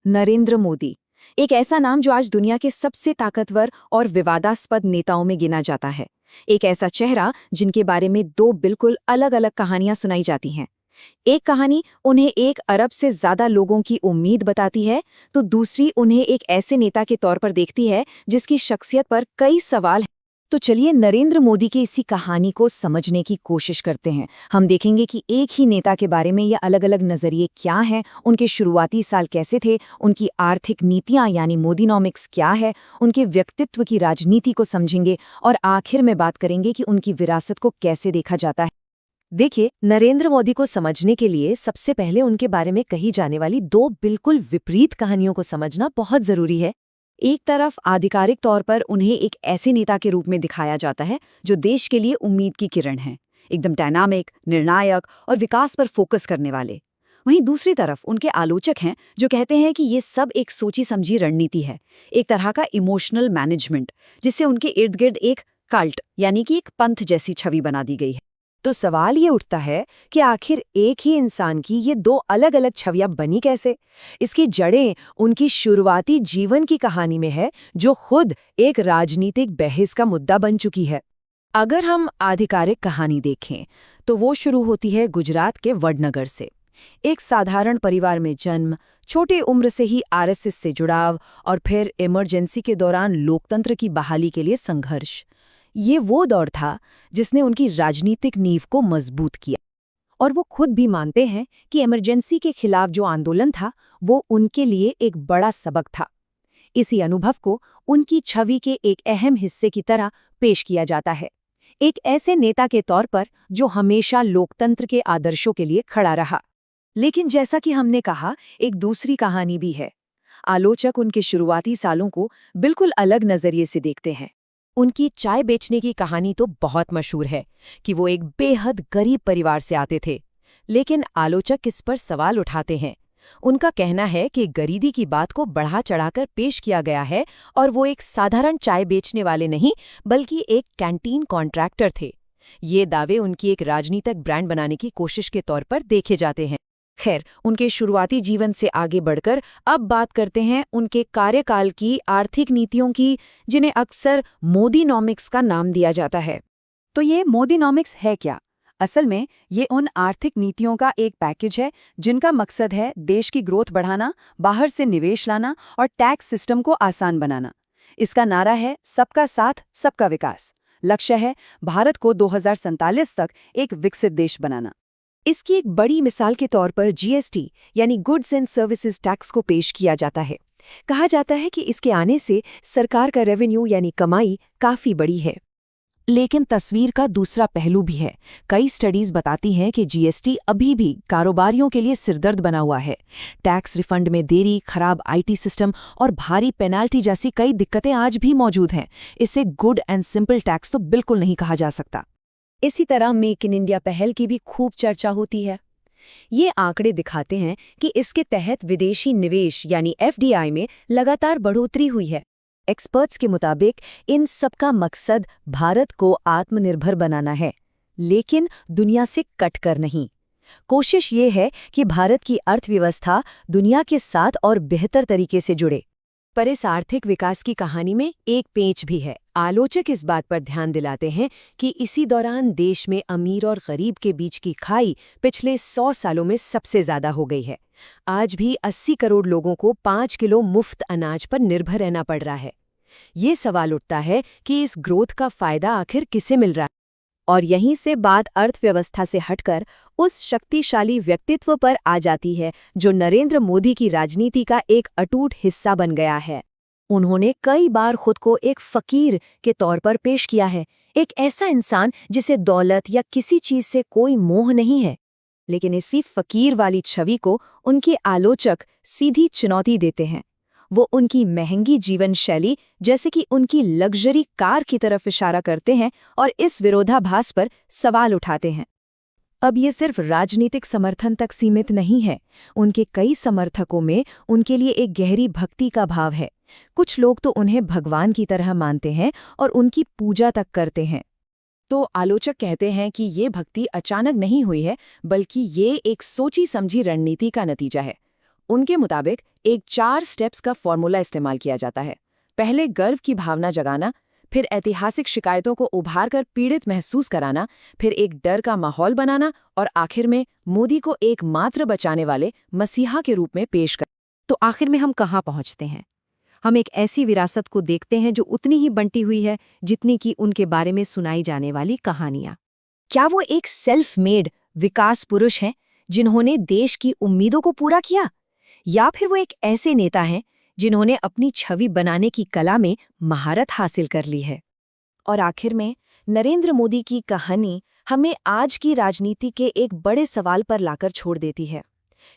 नरेंद्र मोदी, एक ऐसा नाम जो आज दुनिया के सबसे ताकतवर और विवादास्पद नेताओं में गिना जाता है। एक ऐसा चेहरा जिनके बारे में दो बिल्कुल अलग-अलग कहानियां सुनाई जाती हैं। एक कहानी उन्हें 1 अरब से ज्यादा लोगों की उम्मीद बताती है, तो दूसरी उन्हें एक ऐसे नेता के तौर पर देखती है जिसकी शख्सियत पर कई सवाल हैं। तो चलिए नरेंद्र मोदी की इसी कहानी को समझने की कोशिश करते हैं। हम देखेंगे कि एक ही नेता के बारे में ये अलग-अलग नजरिए क्या हैं, उनके शुरुआती साल कैसे थे, उनकी आर्थिक नीतियां यानी मोदीनॉमिक्स क्या है, उनके व्यक्तित्व की राजनीति को समझेंगे और आखिर में बात करेंगे कि उनकी विरासत को कैसे देखा जाता है। देखिए, नरेंद्र मोदी को समझने के लिए सबसे पहले उनके बारे में कही जाने वाली दो बिल्कुल विपरीत कहानियों को समझना बहुत जरूरी है। एक तरफ आधिकारिक तौर पर उन्हें एक ऐसे नेता के रूप में दिखाया जाता है जो देश के लिए उम्मीद की किरण है, एकदम डायनामिक, निर्णायक और विकास पर फोकस करने वाले। वहीं दूसरी तरफ उनके आलोचक हैं जो कहते हैं कि ये सब एक सोची समझी रणनीति है, एक तरह का इमोशनल मैनेजमेंट, जिससे उनके इर्द गिर्द एक कल्ट यानी कि एक पंथ जैसी छवि बना दी गई है। तो सवाल ये उठता है कि आखिर एक ही इंसान की ये दो अलग अलग छवियां बनी कैसे? इसकी जड़ें उनकी शुरुआती जीवन की कहानी में है, जो खुद एक राजनीतिक बहस का मुद्दा बन चुकी है। अगर हम आधिकारिक कहानी देखें तो वो शुरू होती है गुजरात के वडनगर से। एक साधारण परिवार में जन्म, छोटे उम्र से ही आरएसएस से जुड़ाव और फिर इमरजेंसी के दौरान लोकतंत्र की बहाली के लिए संघर्ष। ये वो दौर था जिसने उनकी राजनीतिक नींव को मजबूत किया, और वो खुद भी मानते हैं कि इमरजेंसी के खिलाफ जो आंदोलन था वो उनके लिए एक बड़ा सबक था। इसी अनुभव को उनकी छवि के एक अहम हिस्से की तरह पेश किया जाता है, एक ऐसे नेता के तौर पर जो हमेशा लोकतंत्र के आदर्शों के लिए खड़ा रहा। लेकिन जैसा कि हमने कहा, एक दूसरी कहानी भी है। आलोचक उनके शुरुआती सालों को बिल्कुल अलग नजरिए से देखते हैं। उनकी चाय बेचने की कहानी तो बहुत मशहूर है कि वो एक बेहद गरीब परिवार से आते थे, लेकिन आलोचक इस पर सवाल उठाते हैं। उनका कहना है कि गरीबी की बात को बढ़ा चढ़ाकर पेश किया गया है और वो एक साधारण चाय बेचने वाले नहीं बल्कि एक कैंटीन कॉन्ट्रैक्टर थे। ये दावे उनकी एक राजनीतिक ब्रांड बनाने की कोशिश के तौर पर देखे जाते हैं। खैर, उनके शुरुआती जीवन से आगे बढ़कर अब बात करते हैं उनके कार्यकाल की आर्थिक नीतियों की, जिन्हें अक्सर मोदीनॉमिक्स का नाम दिया जाता है। तो ये मोदीनॉमिक्स है क्या? असल में ये उन आर्थिक नीतियों का एक पैकेज है जिनका मकसद है देश की ग्रोथ बढ़ाना, बाहर से निवेश लाना और टैक्स सिस्टम को आसान बनाना। इसका नारा है सबका साथ, सबका विकास। लक्ष्य है भारत को 2047 तक एक विकसित देश बनाना। इसकी एक बड़ी मिसाल के तौर पर जीएसटी यानी गुड्स एंड सर्विसेज टैक्स को पेश किया जाता है। कहा जाता है कि इसके आने से सरकार का रेवेन्यू यानी कमाई काफी बढ़ी है। लेकिन तस्वीर का दूसरा पहलू भी है। कई स्टडीज बताती हैं कि जीएसटी अभी भी कारोबारियों के लिए सिरदर्द बना हुआ है। टैक्स रिफंड में देरी, खराब आईटी सिस्टम और भारी पेनाल्टी जैसी कई दिक्कतें आज भी मौजूद हैं। इसे गुड एंड सिंपल टैक्स तो बिल्कुल नहीं कहा जा सकता। इसी तरह मेक इन इंडिया पहल की भी खूब चर्चा होती है। ये आंकड़े दिखाते हैं कि इसके तहत विदेशी निवेश यानी एफडीआई में लगातार बढ़ोतरी हुई है। एक्सपर्ट्स के मुताबिक इन सब का मकसद भारत को आत्मनिर्भर बनाना है, लेकिन दुनिया से कटकर नहीं। कोशिश ये है कि भारत की अर्थव्यवस्था दुनिया के साथ और बेहतर तरीके से जुड़े। पर इस आर्थिक विकास की कहानी में एक पेंच भी है। आलोचक इस बात पर ध्यान दिलाते हैं कि इसी दौरान देश में अमीर और गरीब के बीच की खाई पिछले 100 सालों में सबसे ज्यादा हो गई है। आज भी 80 करोड़ लोगों को 5 किलो मुफ्त अनाज पर निर्भर रहना पड़ रहा है। ये सवाल उठता है कि इस ग्रोथ का फायदा आखिर किसे मिल रहा है? और यहीं से बात अर्थव्यवस्था से हटकर उस शक्तिशाली व्यक्तित्व पर आ जाती है जो नरेंद्र मोदी की राजनीति का एक अटूट हिस्सा बन गया है। उन्होंने कई बार खुद को एक फकीर के तौर पर पेश किया है, एक ऐसा इंसान जिसे दौलत या किसी चीज से कोई मोह नहीं है। लेकिन इसी फकीर वाली छवि को उनके आलोचक सीधी चुनौती देते हैं। वो उनकी महंगी जीवन शैली, जैसे कि उनकी लग्जरी कार की तरफ इशारा करते हैं और इस विरोधाभास पर सवाल उठाते हैं। अब ये सिर्फ राजनीतिक समर्थन तक सीमित नहीं है। उनके कई समर्थकों में उनके लिए एक गहरी भक्ति का भाव है। कुछ लोग तो उन्हें भगवान की तरह मानते हैं और उनकी पूजा तक करते हैं। तो आलोचक कहते हैं कि ये भक्ति अचानक नहीं हुई है, बल्कि ये एक सोची समझी रणनीति का नतीजा है। उनके मुताबिक एक 4 स्टेप्स का फॉर्मूला इस्तेमाल किया जाता है। पहले गर्व की भावना जगाना, फिर ऐतिहासिक शिकायतों को उभार कर पीड़ित महसूस कराना, फिर एक डर का माहौल बनाना और आखिर में मोदी को एकमात्र बचाने वाले मसीहा के रूप में पेश कर। तो आखिर में हम कहाँ पहुँचते हैं? हम एक ऐसी विरासत को देखते हैं जो उतनी ही बंटी हुई है जितनी कि उनके बारे में सुनाई जाने वाली कहानियां। क्या वो एक सेल्फ मेड विकास पुरुष हैं जिन्होंने देश की उम्मीदों को पूरा किया, या फिर वो एक ऐसे नेता हैं जिन्होंने अपनी छवि बनाने की कला में महारत हासिल कर ली है? और आखिर में नरेंद्र मोदी की कहानी हमें आज की राजनीति के एक बड़े सवाल पर लाकर छोड़ देती है।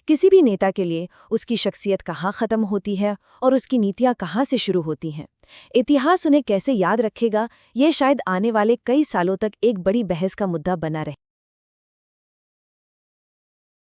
किसी भी नेता के लिए उसकी शख्सियत कहाँ खत्म होती है और उसकी नीतियाँ कहाँ से शुरू होती हैं। इतिहास उन्हें कैसे याद रखेगा, ये शायद आने वाले कई सालों तक एक बड़ी बहस का मुद्दा बना रहे।